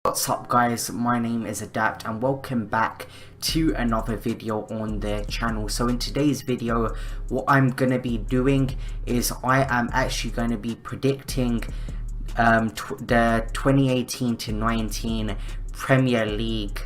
What's up guys, my name is Adapt and welcome back to another video on the channel. So in today's video, what I'm going to be doing is I am actually going to be predicting the 2018 to 19 Premier League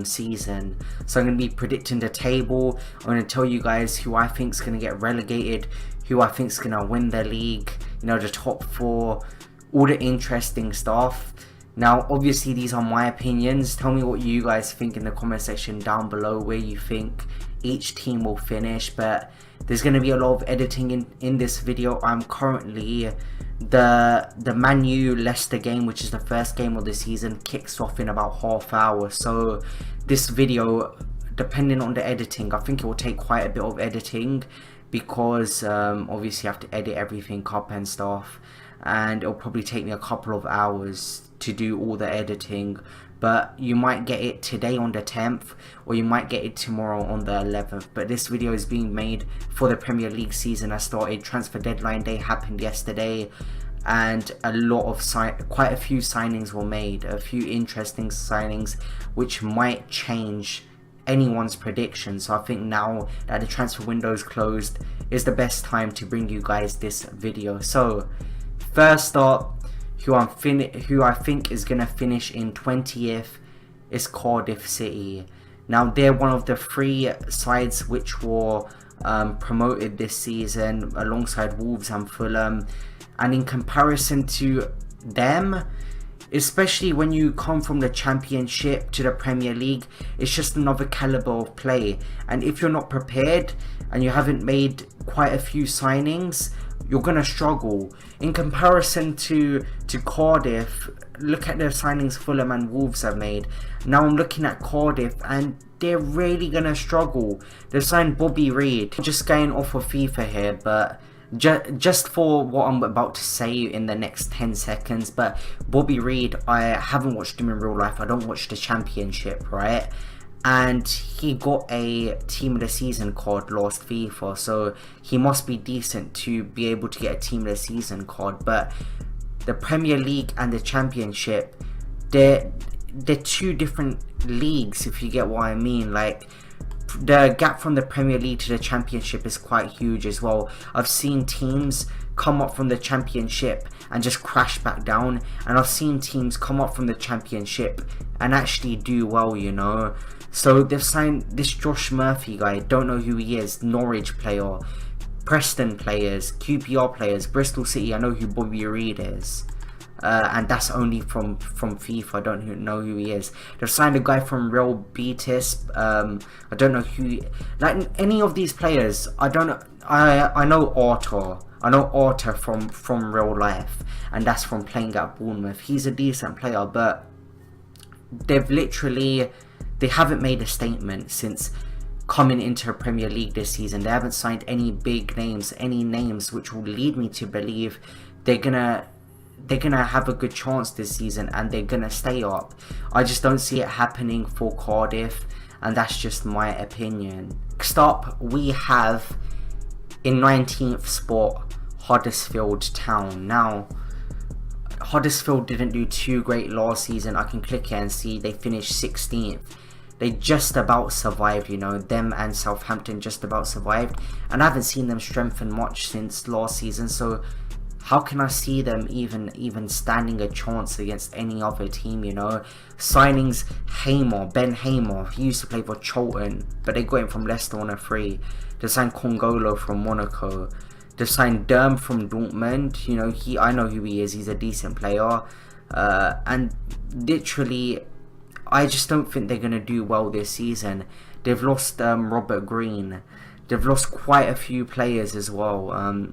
season. So I'm going to be predicting the table. I'm going to tell you guys who I think is going to get relegated, who I think is going to win the league, you know, the top four, all the interesting stuff. Now obviously these are my opinions. Tell me what you guys think in the comment section down below, where you think each team will finish. But there's going to be a lot of editing in this video. I'm currently the Man U Leicester game, which is the first game of the season, kicks off in about half hour. So this video, depending on the editing, I think it will take quite a bit of editing, because obviously I have to edit everything up and stuff, and it'll probably take me a couple of hours to do all the editing. But you might get it today on the 10th, or you might get it tomorrow on the 11th. But this video is being made for the Premier League season has started. Transfer deadline day happened yesterday, and quite a few signings were made, a few interesting signings which might change anyone's prediction. So I think now that the transfer window is closed is the best time to bring you guys this video. So first up, who I think is going to finish in 20th is Cardiff City. Now they're one of the three sides which were promoted this season alongside Wolves and Fulham, and in comparison to them, especially when you come from the Championship to the Premier League, it's just another caliber of play. And if you're not prepared and you haven't made quite a few signings, you're gonna struggle. In comparison to Cardiff, look at the signings Fulham and Wolves have made. Now I'm looking at Cardiff and they're really gonna struggle. They've signed Bobby Reid. I'm just going off of FIFA here, but just for what I'm about to say in the next 10 seconds, but Bobby Reid, I haven't watched him in real life. I don't watch the Championship, right? And he got a Team of the Season card last FIFA, so he must be decent to be able to get a Team of the Season card. But the Premier League and the Championship, they're two different leagues, if you get what I mean. Like, the gap from the Premier League to the Championship is quite huge as well. I've seen teams come up from the Championship and just crash back down, and I've seen teams come up from the Championship and actually do well, you know. So they've signed this Josh Murphy guy, don't know who he is, Norwich player, Preston players, QPR players, Bristol City, I know who Bobby Reid is. And that's only from FIFA. I don't know who he is. They've signed a guy from Real Betis. I don't know who, like any of these players. I don't know. I know Arthur. I know Arthur from real life, and that's from playing at Bournemouth. He's a decent player, but they haven't made a statement since coming into a Premier League this season. They haven't signed any big names, any names which will lead me to believe they're gonna have a good chance this season and they're gonna stay up. I just don't see it happening for Cardiff, and that's just my opinion. Next up, we have in 19th spot Huddersfield Town. Now Huddersfield didn't do too great last season. I can click here and see they finished 16th. They just about survived, you know, them and Southampton just about survived, and I haven't seen them strengthen much since last season. So how can I see them even standing a chance against any other team, you know? Signings, Ben Hamer, he used to play for Charlton, but they got him from Leicester on a free. They signed Congolo from Monaco. They signed Durm from Dortmund, you know, I know who he is, he's a decent player. And literally, I just don't think they're going to do well this season. They've lost Robert Green. They've lost quite a few players as well.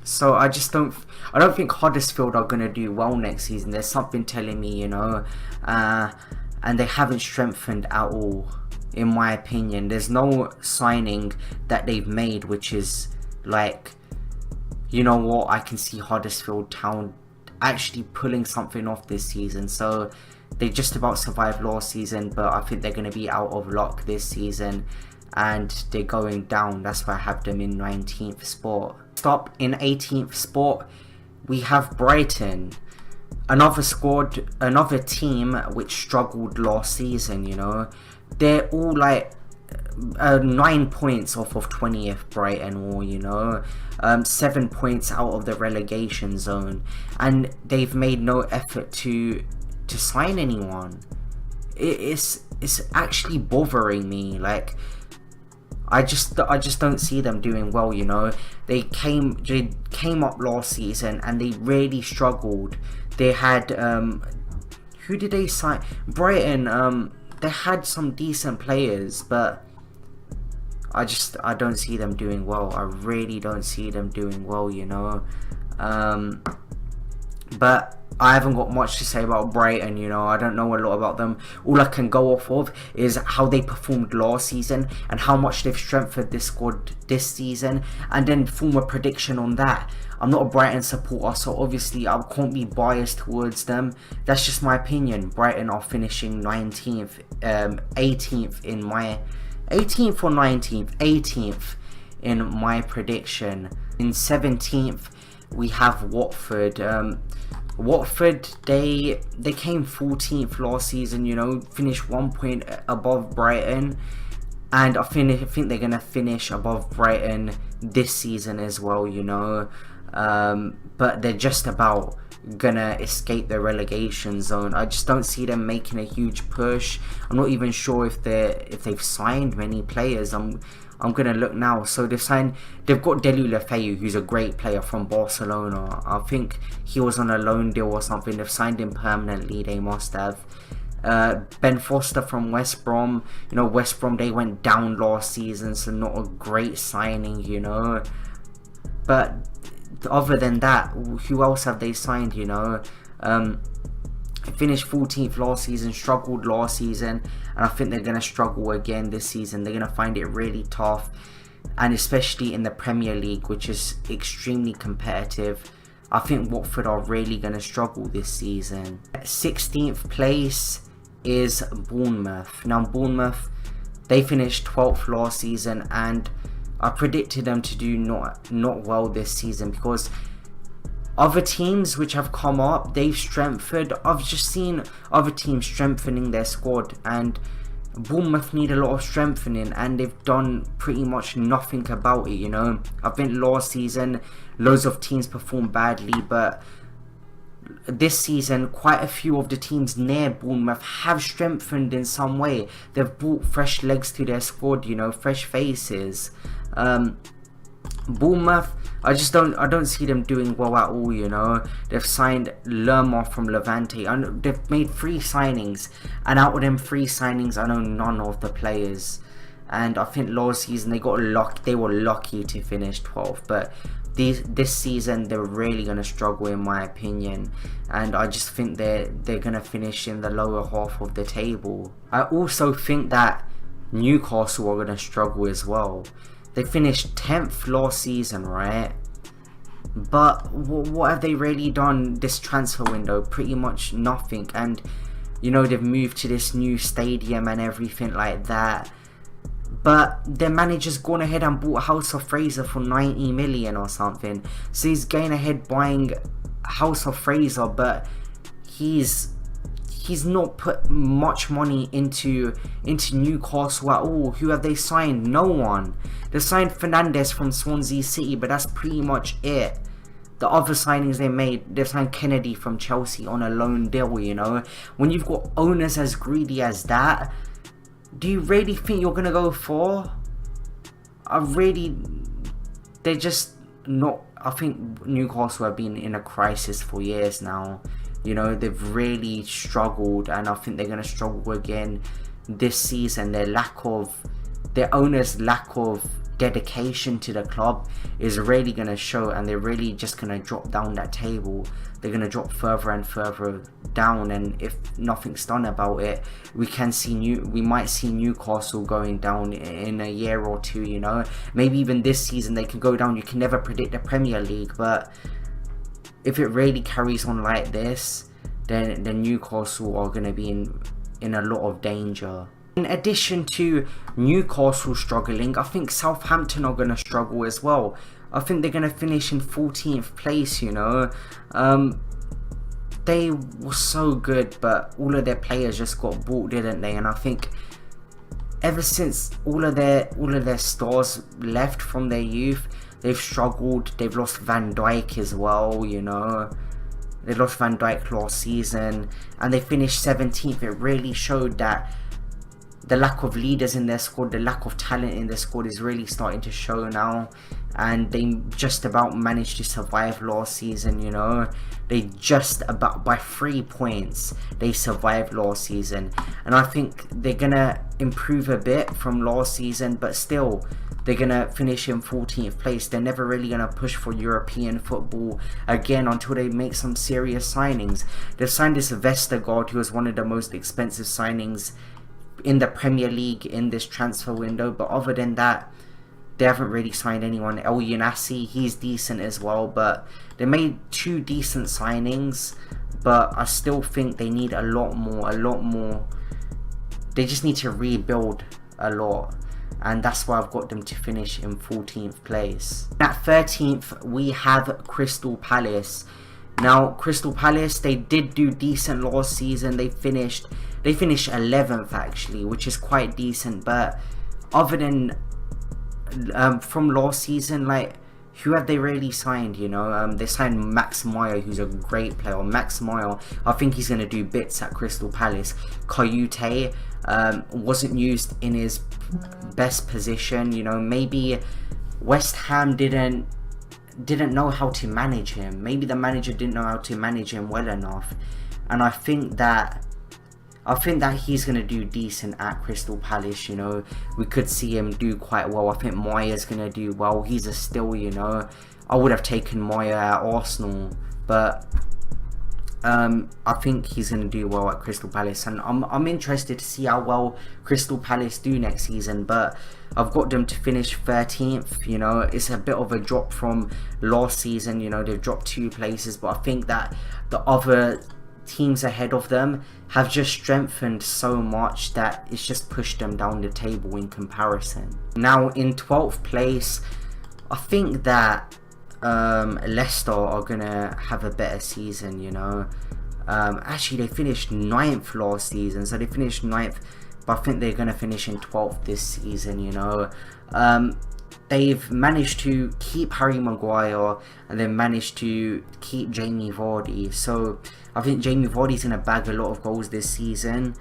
So I don't think Huddersfield are going to do well next season. There's something telling me, you know, and they haven't strengthened at all, in my opinion. There's no signing that they've made which is like, you know what, I can see Huddersfield Town actually pulling something off this season. So they just about survived last season, but I think they're going to be out of luck this season and they're going down. That's why I have them in 19th spot. Stop in 18th spot, we have Brighton. another team which struggled last season, you know. They're all like 9 points off of 20th Brighton, or, you know, 7 points out of the relegation zone, and they've made no effort to sign anyone. It's actually bothering me. Like, I just don't see them doing well, you know. They came up last season and they really struggled. They had who did they sign? Brighton. They had some decent players, but I don't see them doing well. I really don't see them doing well, you know. But I haven't got much to say about Brighton, you know. I don't know a lot about them. All I can go off of is how they performed last season and how much they've strengthened this squad this season, and then form a prediction on that. I'm not a Brighton supporter, so obviously I can't be biased towards them. That's just my opinion. Brighton are finishing 19th, 18th in my 18th or 19th, 18th in my prediction. In 17th we have Watford. Watford, they came 14th last season, you know, finished 1 point above Brighton, and I think they're gonna finish above Brighton this season as well, you know. But they're just about gonna escape the relegation zone. I just don't see them making a huge push. I'm not even sure if they've signed many players. I'm gonna look now. So they've got Delu Lefeu, who's a great player from Barcelona. I think he was on a loan deal or something. They've signed him permanently, they must have. Ben Foster from West Brom. You know, West Brom, they went down last season, so not a great signing, you know. But other than that, who else have they signed, you know? Finished 14th last season, struggled last season, and I think they're going to struggle again this season. They're going to find it really tough, and especially in the Premier League, which is extremely competitive. I think Watford are really going to struggle this season. 16th place is Bournemouth. Now Bournemouth, they finished 12th last season, and I predicted them to do not well this season, because other teams which have come up, they've strengthened. I've just seen other teams strengthening their squad, and Bournemouth need a lot of strengthening, and they've done pretty much nothing about it, you know. I think last season loads of teams performed badly, but this season quite a few of the teams near Bournemouth have strengthened in some way. They've brought fresh legs to their squad, you know, fresh faces. Bournemouth, I don't see them doing well at all, you know. They've signed Lerma from Levante, and they've made 3 signings, and out of them 3 signings I know none of the players. And I think last season they were lucky to finish 12th, but this season they're really going to struggle in my opinion, and I just think they're going to finish in the lower half of the table. I also think that Newcastle are going to struggle as well. They finished 10th last season, right? But what have they really done this transfer window? Pretty much nothing. And, you know, they've moved to this new stadium and everything like that. But their manager's gone ahead and bought House of Fraser for 90 million or something. So he's going ahead buying House of Fraser, but he's not put much money into Newcastle at all. Who have they signed? No one. They signed Fernandes from Swansea City, but that's pretty much it. The other signings they made, they've signed Kennedy from Chelsea on a loan deal, you know. When you've got owners as greedy as that, do you really think you're going to go for? They're just not. I think Newcastle have been in a crisis for years now. You know, they've really struggled, and I think they're going to struggle again this season. Their owners' lack of dedication to the club is really going to show, and they're really just going to drop down that table. They're going to drop further and further down, and if nothing's done about it, we might see Newcastle going down in a year or two, you know. Maybe even this season they can go down. You can never predict the Premier League, but if it really carries on like this, then Newcastle are going to be in a lot of danger. In addition to Newcastle struggling, I think Southampton are going to struggle as well. I think they're going to finish in 14th place, you know. they were so good, but all of their players just got bought, didn't they? And I think ever since all of their stars left from their youth, they've struggled. They've lost Van Dijk as well, you know. They lost Van Dijk last season, and they finished 17th. It really showed that the lack of leaders in their squad, the lack of talent in their squad is really starting to show now. And they just about managed to survive last season, you know. They just about, by 3 points, they survived last season. And I think they're gonna improve a bit from last season, but still, they're gonna finish in 14th place. They're never really gonna push for European football again until they make some serious signings. They've signed this Vestergaard, who was one of the most expensive signings in the Premier League in this transfer window, but other than that, they haven't really signed anyone. El Younasi, he's decent as well, but they made 2 decent signings, but I still think they need a lot more. They just need to rebuild a lot, and that's why I've got them to finish in 14th place. At 13th, we have Crystal Palace. Now, Crystal Palace, they did do decent last season. They finished 11th actually, which is quite decent, but other than from last season, like, who have they really signed, you know? They signed Max Meyer, who's a great player. Max Meyer, I think he's going to do bits at Crystal Palace. Kayute wasn't used in his best position, you know. Maybe West Ham didn't know how to manage him. Maybe the manager didn't know how to manage him well enough. And I think that he's going to do decent at Crystal Palace, you know. We could see him do quite well. I think Moyer's going to do well. He's a still, you know. I would have taken Moyer at Arsenal, but I think he's going to do well at Crystal Palace. And I'm interested to see how well Crystal Palace do next season, but I've got them to finish 13th, you know. It's a bit of a drop from last season, you know. They've dropped 2 places, but I think that the other teams ahead of them have just strengthened so much that it's just pushed them down the table in comparison. Now in 12th place, I think that Leicester are gonna have a better season, you know. Actually, they finished 9th last season, so they finished 9th, but I think they're gonna finish in 12th this season, you know. They've managed to keep Harry Maguire, and they've managed to keep Jamie Vardy. So I think Jamie Vardy's going to bag a lot of goals this season,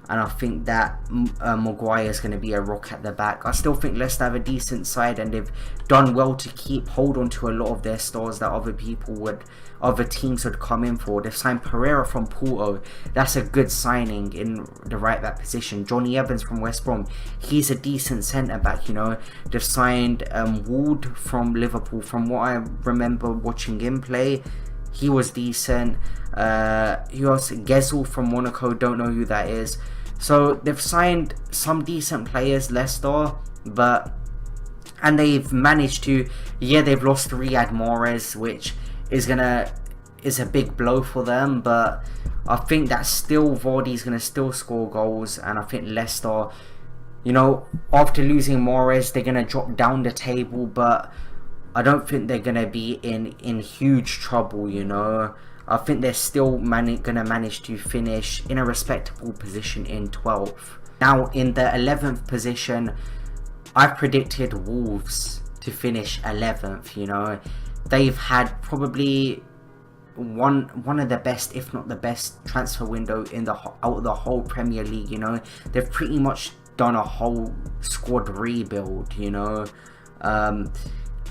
and I think that Maguire is going to be a rock at the back. I still think Leicester have a decent side, and they've done well to hold on to a lot of their stars that other teams would come in for. They've signed Pereira from Porto. That's a good signing in the right back position. Johnny Evans from West Brom, he's a decent centre back, you know. They've signed Ward from Liverpool. From what I remember watching him play, he was decent. Who else? Gezel from Monaco, don't know who that is. So they've signed some decent players, Leicester, and they've managed to, yeah, they've lost Riyad Mahrez, which is a big blow for them, but I think that still Vardy's gonna still score goals, and I think Leicester, you know, after losing Mahrez, they're gonna drop down the table, but I don't think they're gonna be in huge trouble, you know. I think they're still gonna manage to finish in a respectable position in 12th. Now in the 11th position, I've predicted Wolves to finish 11th, you know. They've had probably one of the best, if not the best, transfer window out of the whole Premier League, you know. They've pretty much done a whole squad rebuild, you know.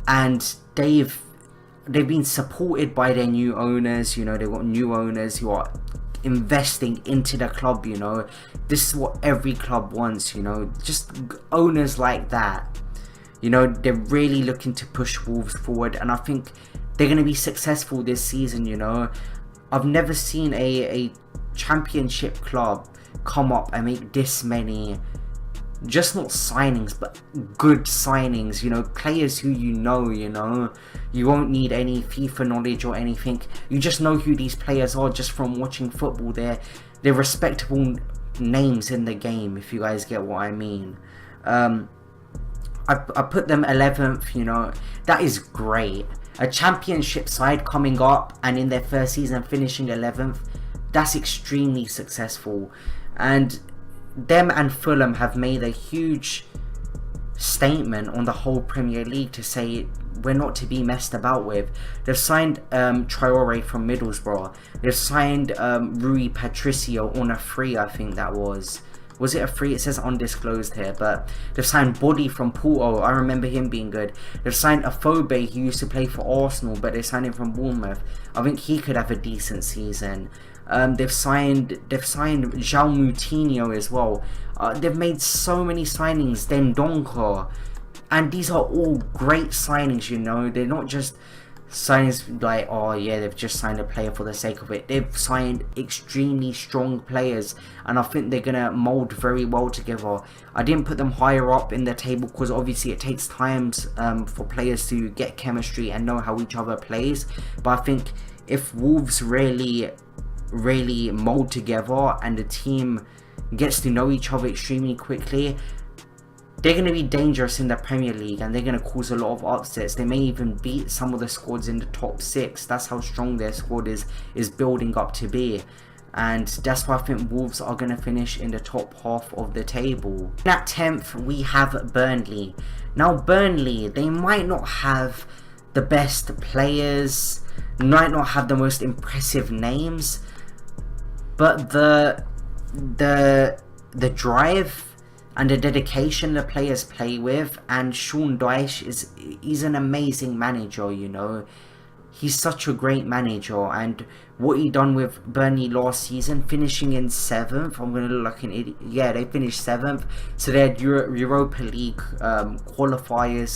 And they've been supported by their new owners, you know. They've got new owners who are investing into the club, you know. This is what every club wants, you know. Just owners like that, you know. They're really looking to push Wolves forward, and I think they're going to be successful this season, you know. I've never seen a championship club come up and make this many, just not signings, but good signings, you know, players who you know. You won't need any FIFA knowledge or anything. You just know who these players are just from watching football. They're respectable names in the game, if you guys get what I mean. I put them 11th, you know. That is great. A championship side coming up and in their first season finishing 11th, that's extremely successful. And them and Fulham have made a huge statement on the whole Premier League to say we're not to be messed about with. They've signed Traore from Middlesbrough. They've signed Rui Patricio on a free, I think that was. Was it a free? It says undisclosed here, but they've signed Body from Porto. I remember him being good. They've signed Afobe, who used to play for Arsenal, but they signed him from Bournemouth. I think he could have a decent season. They've signed João Moutinho as well. They've made so many signings. Dendoncker, and these are all great signings. You know, they're not just signings like, oh yeah, they've just signed a player for the sake of it. They've signed extremely strong players, and I think they're gonna mold very well together. I didn't put them higher up in the table because obviously it takes time for players to get chemistry and know how each other plays. But I think if Wolves really mold together and the team gets to know each other extremely quickly, they're going to be dangerous in the Premier League, and they're going to cause a lot of upsets. They may even beat some of the squads in the top 6. That's how strong their squad is building up to be. And that's why I think Wolves are going to finish in the top half of the table. At 10th, we have Burnley. Now, Burnley, they might not have the best players, might not have the most impressive names, but the drive and the dedication the players play with, and Sean Dyche he's an amazing manager, you know. He's such a great manager, and what he done with Burnley last season, finishing in 7th, I'm going to look like an idiot. Yeah, they finished 7th, so they had Europa League qualifying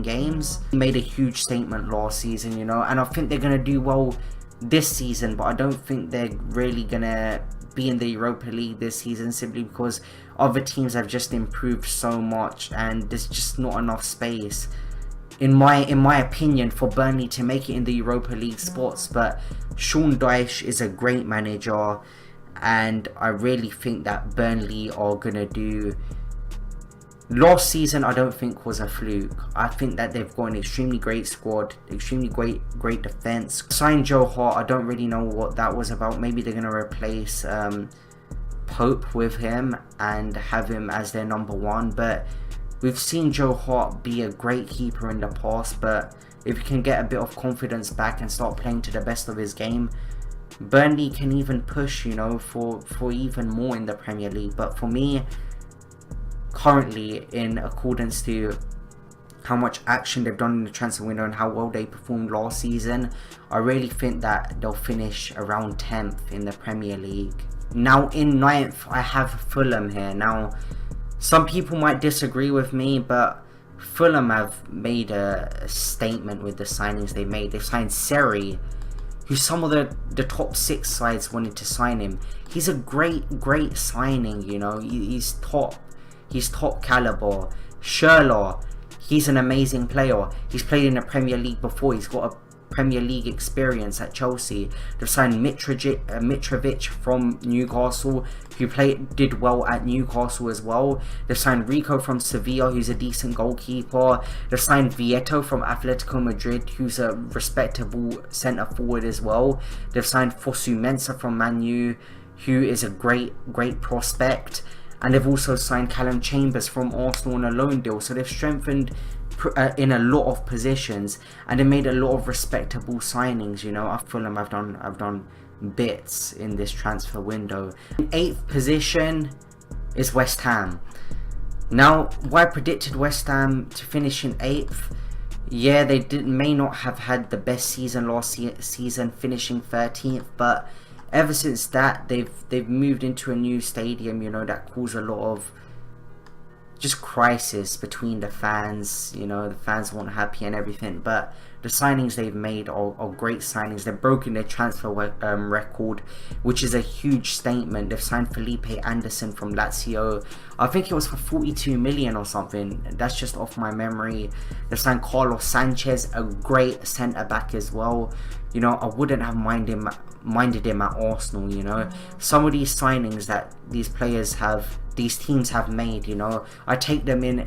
games. He made a huge statement last season, you know, and I think they're going to do well this season, but I don't think they're really going to be in the Europa League this season, simply because other teams have just improved so much and there's just not enough space, in my opinion, for Burnley to make it in the Europa League spots. But Sean Dyche is a great manager, and I really think that Burnley are gonna do. Last season I don't think was a fluke. I think that they've got an extremely great squad, extremely great defense. Signed Joe Hart, I don't really know what that was about. Maybe they're gonna replace Pope with him and have him as their number 1, but we've seen Joe Hart be a great keeper in the past. But if he can get a bit of confidence back and start playing to the best of his game, Burnley can even push, you know, for even more in the Premier League. But for me, currently, in accordance to how much action they've done in the transfer window and how well they performed last season, I really think that they'll finish around 10th in the Premier League. Now in 9th, I have Fulham here. Now, some people might disagree with me, but Fulham have made a statement with the signings they made. They've signed Seri, who some of the top 6 sides wanted to sign him. He's a great signing, you know. He's top caliber. Schürrle, he's an amazing player. He's played in the Premier League before. He's got a Premier League experience at Chelsea. They've signed Mitrovic from Newcastle, who did well at Newcastle as well. They've signed Rico from Sevilla, who's a decent goalkeeper. They've signed Vieto from Atletico Madrid, who's a respectable centre forward as well. They've signed Fosu Mensah from Man U, who is a great prospect. And they've also signed Callum Chambers from Arsenal on a loan deal. So they've strengthened in a lot of positions, and they made a lot of respectable signings. You know, I feel like I've done bits in this transfer window. 8th position is West Ham. Now, why I predicted West Ham to finish in 8th? Yeah, they may not have had the best season last season, finishing 13th, but ever since that, they've moved into a new stadium, you know, that caused a lot of just crisis between the fans. You know, the fans weren't happy and everything, but the signings they've made are great signings. They've broken their transfer record, which is a huge statement. They've signed Felipe Anderson from Lazio. I think it was for 42 million or something. That's just off my memory. They've signed Carlos Sanchez, a great centre-back as well. You know, I wouldn't have minded him at Arsenal, you know. Some of these signings that these teams have made, you know, I take them in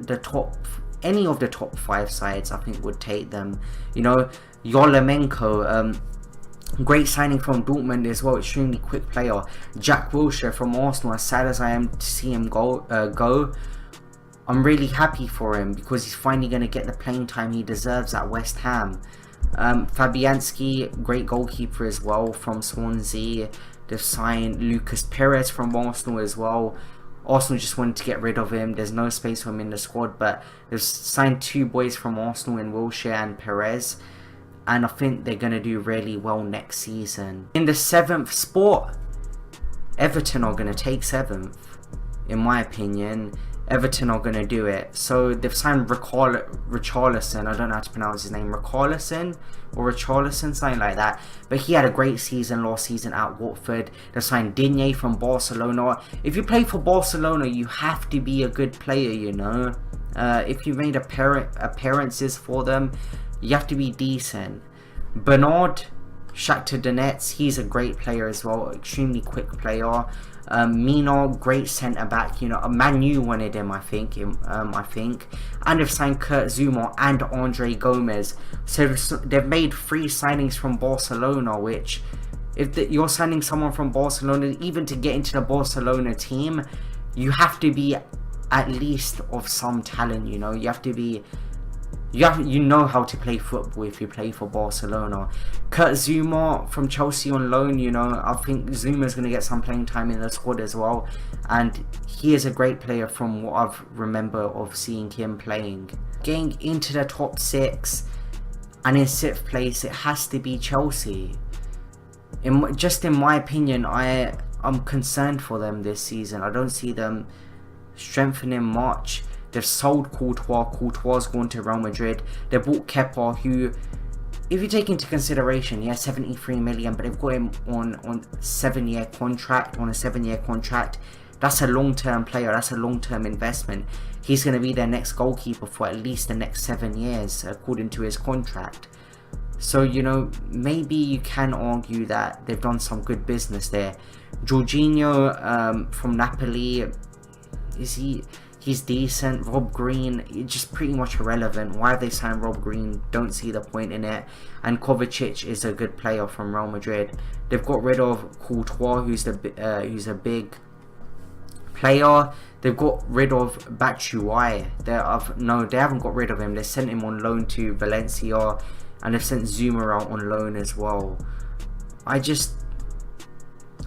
the top. Any of the top 5 sides, I think, would take them. You know, Yarmolenko, Great signing from Dortmund as well, extremely quick player. Jack Wilshere from Arsenal, as sad as I am to see him go, I'm really happy for him because he's finally going to get the playing time he deserves at West Ham. Fabianski, great goalkeeper as well from Swansea. They've signed Lucas Perez from Arsenal as well. Arsenal just wanted to get rid of him. There's no space for him in the squad, but they've signed two boys from Arsenal in Wilshere and Perez. And I think they're going to do really well next season. In the 7th spot, Everton are going to take 7th. In my opinion, Everton are going to do it. So they've signed Richarlison. I don't know how to pronounce his name. Richarlison or Richarlison, something like that. But he had a great season last season at Watford. They've signed Digne from Barcelona. If you play for Barcelona, you have to be a good player, you know. If you made appearances for them, you have to be decent. Bernard, Shakhtar Donetsk, he's a great player as well, extremely quick player. Mina, great centre back. You know, Man U wanted him, I think. And they've signed Kurt Zouma and Andre Gomez. So they've made 3 signings from Barcelona, which, if you're signing someone from Barcelona, even to get into the Barcelona team, you have to be at least of some talent. You know, you have to be. You know how to play football if you play for Barcelona. Kurt Zouma from Chelsea on loan, you know, I think Zuma's going to get some playing time in the squad as well. And he is a great player from what I've remember of seeing him playing. Getting into the top 6 and in 6th place, it has to be Chelsea. Just in my opinion, I'm concerned for them this season. I don't see them strengthening much. They've sold Courtois. Courtois gone to Real Madrid. They bought Kepa, who, if you take into consideration, he has 73 million, but they've got him on a 7-year contract. That's a long-term player. That's a long-term investment. He's going to be their next goalkeeper for at least the next 7 years, according to his contract. So, you know, maybe you can argue that they've done some good business there. Jorginho from Napoli, he's decent. Rob Green, just pretty much irrelevant. Why have they signed Rob Green? Don't see the point in it. And Kovacic is a good player from Real Madrid. They've got rid of Courtois, who's a big player. They've got rid of Batshuayi. They haven't got rid of him. They sent him on loan to Valencia, and they've sent Zuma out on loan as well.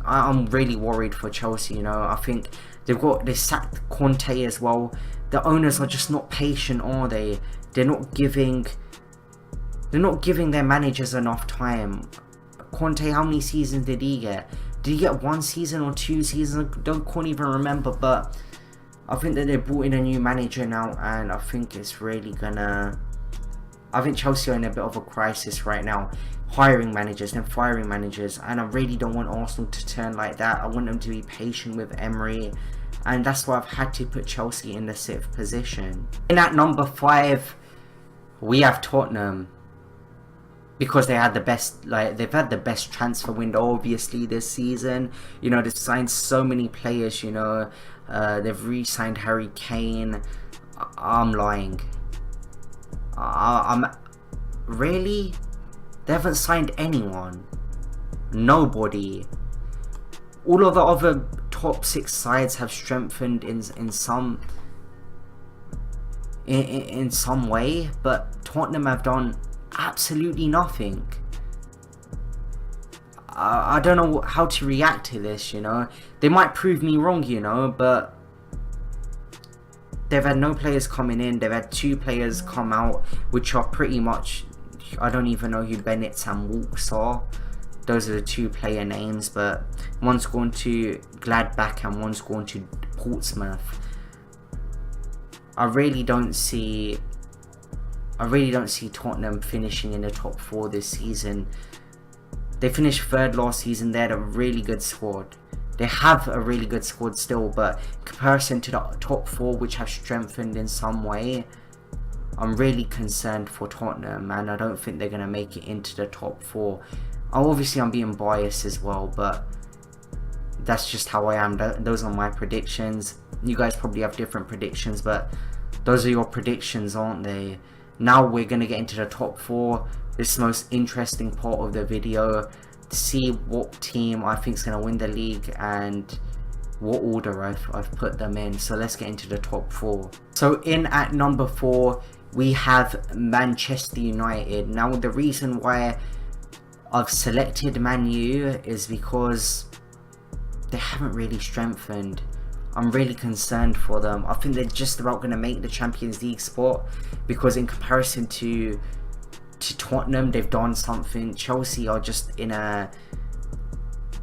I'm really worried for Chelsea. You know, I think they sacked Conte as well. The owners are just not patient, are they? They're not giving their managers enough time. Conte, how many seasons did he get? Did he get 1 season or 2 seasons? Can't even remember. But I think that they brought in a new manager now, and I think it's really gonna. I think Chelsea are in a bit of a crisis right now. Hiring managers and firing managers, and I really don't want Arsenal to turn like that. I want them to be patient with Emery, and that's why I've had to put Chelsea in the 6th position. In at number 5, we have Tottenham, because they've had the best transfer window obviously this season. You know, they've signed so many players. You know, they've re-signed Harry Kane. I'm lying. Really? They haven't signed anyone. Nobody. All of the other top 6 sides have strengthened in some way, but Tottenham have done absolutely nothing. I don't know how to react to this. You know, they might prove me wrong. You know, but they've had no players coming in. They've had 2 players come out, which are pretty much, I don't even know who Bennett and Walks are. Those are the 2 player names, but one's gone to Gladbach and one's gone to Portsmouth. I really don't see Tottenham finishing in the top 4 this season. They finished 3rd last season. They had a really good squad. They have a really good squad still, but in comparison to the top 4, which have strengthened in some way, I'm really concerned for Tottenham, and I don't think they're going to make it into the top 4. Obviously, I'm being biased as well, but that's just how I am. Those are my predictions. You guys probably have different predictions, but those are your predictions, aren't they? Now we're going to get into the top 4. This is the most interesting part of the video. see what team I think is going to win the league and what order I've put them in. So let's get into the top 4. So in at number 4 we have Manchester United. Now the reason why I've selected Man U is because they haven't really strengthened. I'm really concerned for them. I think they're just about going to make the Champions League spot, because in comparison to Tottenham, they've done something. Chelsea are just in a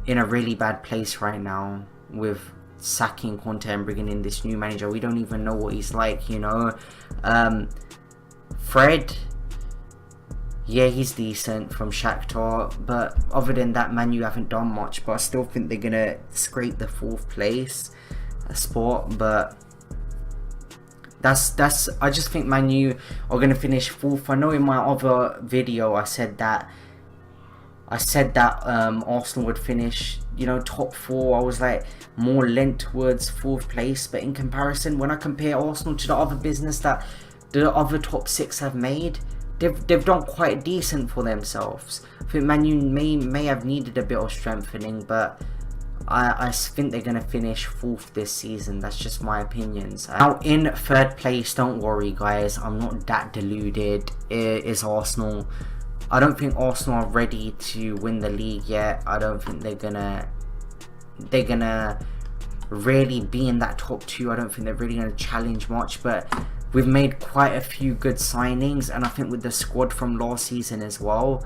really bad place right now with sacking Conte and bringing in this new manager. We don't even know what he's like, you know. Fred, yeah, he's decent from Shakhtar, but other than that, Man U haven't done much. But I still think they're gonna scrape the 4th place spot. But that's I just think Man U are gonna finish 4th. I know in my other video I said that Arsenal would finish, you know, top 4. I was like more lent towards 4th place, but in comparison, when I compare Arsenal to the other business that the other top 6 have made, they've done quite decent for themselves. I think Man U may have needed a bit of strengthening, but I think they're going to finish 4th this season. That's just my opinions. Now in 3rd place, don't worry guys, I'm not that deluded, it is Arsenal. I don't think Arsenal are ready to win the league yet. I don't think they're gonna really be in that top 2. I don't think they're really gonna challenge much, but we've made quite a few good signings, and I think with the squad from last season as well,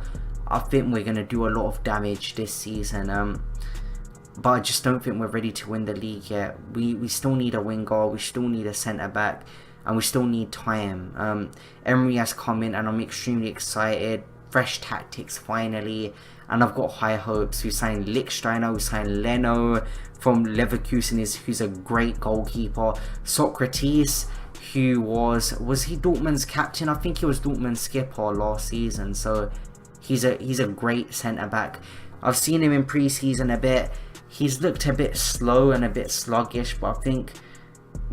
I think we're gonna do a lot of damage this season. But I just don't think we're ready to win the league yet. We still need a winger, we still need a centre back, and we still need time. Emery has come in and I'm extremely excited. Fresh tactics finally, and I've got high hopes. We signed Lichtsteiner, we signed Leno from Leverkusen, who's a great goalkeeper. Socrates, who was he Dortmund's captain? I think he was Dortmund's skipper last season, so he's a great centre back. I've seen him in pre-season a bit. He's looked a bit slow and a bit sluggish, but I think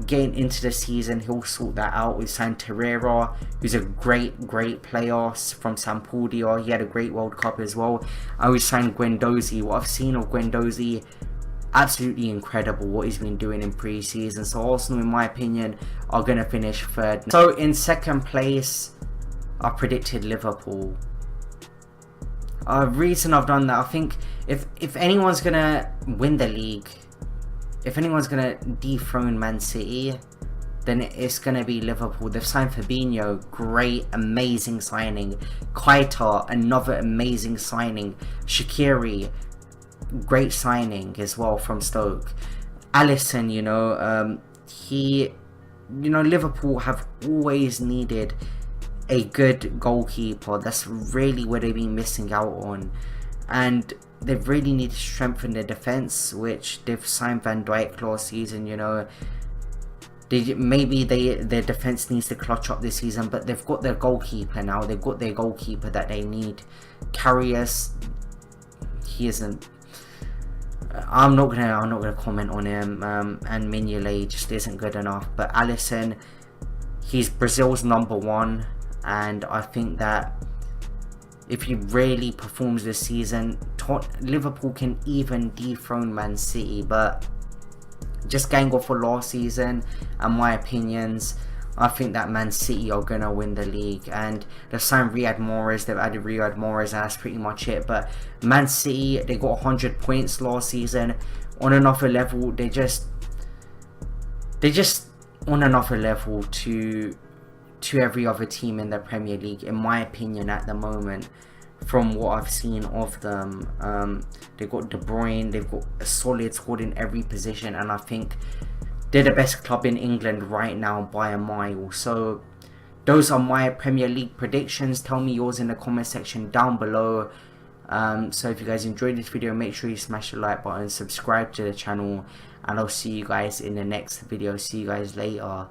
getting into the season he'll sort that out. We signed Torreira, who's a great player from Sampdoria. He had a great World Cup as well. And we signed Guendouzi. What I've seen of Guendouzi, absolutely incredible what he's been doing in pre-season. So Arsenal, in my opinion, are going to finish 3rd. So in 2nd place, I predicted Liverpool. Reason I've done that, I think if anyone's going to win the league, if anyone's going to dethrone Man City, then it's going to be Liverpool. They've signed Fabinho, great, amazing signing. Keita, another amazing signing. Shaqiri, great signing as well from Stoke. Alisson, you know, Liverpool have always needed a good goalkeeper. That's really what they've been missing out on. And they've really need to strengthen their defense, which they've signed Van Dijk last season. You know, their defense needs to clutch up this season, but they've got their goalkeeper now. They've got their goalkeeper that they need. Karius, he isn't. I'm not gonna comment on him. And Mignolet just isn't good enough. But Alisson, he's Brazil's #1, and I think that if he really performs this season, Liverpool can even dethrone Man City. But just going off for last season and my opinions, I think that Man City are going to win the league. And they've signed Riyad Mahrez, they've added Riyad Mahrez, and that's pretty much it. But Man City, they got 100 points last season. On another level, they're just on another level to every other team in the Premier League, in my opinion, at the moment. From what I've seen of them, they've got De Bruyne, they've got a solid squad in every position, and I think they're the best club in England right now by a mile. So those are my Premier League predictions. Tell me yours in the comment section down below. So if you guys enjoyed this video, make sure you smash the like button, subscribe to the channel, and I'll see you guys in the next video. See you guys later.